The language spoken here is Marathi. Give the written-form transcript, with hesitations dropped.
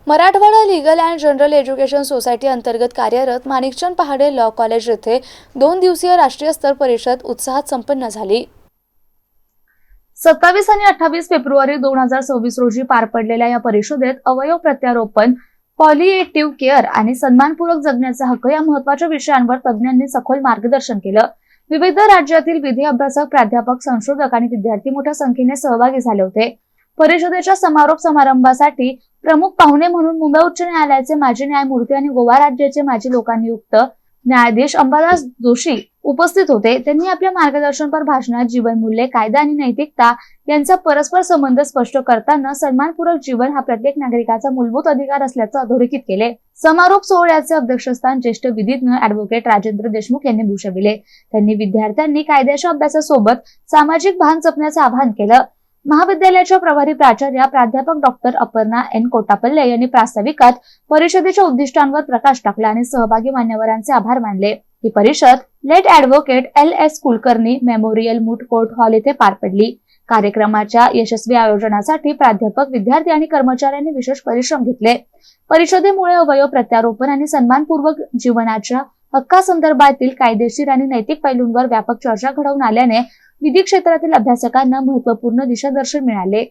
Marathwada legal and general education society अंतर्गत कार्यरत माणिकचंद पहाडे लॉ कॉलेज येथे 2 दिवसीय राष्ट्रीय स्तर परिषद उत्साहात संपन्न झाली। 27 आणि 28 फेब्रुवारी 2026 रोजी पार पडलेल्या या परिषदेत अवयव प्रत्यारोपण, पॉलिएटिव्ह केअर आणि सन्मानपूर्वक जगण्याचा हक्क या महत्त्वाच्या विषयांवर तज्ज्ञांनी सखोल मार्गदर्शन केलं। विविध राज्यातील विधी अभ्यासक, प्राध्यापक, संशोधक आणि विद्यार्थी मोठ्या संख्येने सहभागी झाले होते। परिषदेच्या समारोप समारंभासाठी प्रमुख पाहुणे म्हणून मुंबई उच्च न्यायालयाचे माजी न्यायमूर्ती आणि गोवा राज्याचे माजी लोकायुक्त न्यायाधीश अंबादास जोशी उपस्थित होते। त्यांनी आपल्या मार्गदर्शनपर भाषणात जीवनमूल्ये, कायदा आणि नैतिकता यांचा परस्पर संबंध स्पष्ट करताना सन्मानपूर्वक जीवन हा प्रत्येक नागरिकाचा मूलभूत अधिकार असल्याचं अधोरेखित केले। समारोप सोहळ्याचे अध्यक्षस्थान ज्येष्ठ विधिज्ञ ॲडव्होकेट राजेंद्र देशमुख यांनी भूषविले। त्यांनी विद्यार्थ्यांनी कायद्याच्या अभ्यासासोबत सामाजिक भान जपण्याचे आवाहन केलं। महाविद्यालयाच्या प्रभारी प्राचार्य प्राध्यापक डॉक्टर अपर्णा एन कोटापल्ले यांनी प्रास्ताविकात परिषदेच्या उद्दिष्टांवर प्रकाश टाकला आणि सहभागी मान्यवरांचे आभार मानले। ही परिषद late advocate LS Kulkarni memorial moot court hall येथे पार पडली। कार्यक्रमाच्या यशस्वी आयोजनासाठी प्राध्यापक, विद्यार्थी आणि कर्मचाऱ्यांनी विशेष परिश्रम घेतले। परिषदेमुळे अवयव प्रत्यारोपण आणि सन्मानपूर्वक जीवनाच्या हक्कासंदर्भातील कायदेशीर आणि नैतिक पैलूंवर व्यापक चर्चा घडवून आल्याने विधी क्षेत्रातील अभ्यासकांना महत्त्वपूर्ण दिशादर्शन मिळाले।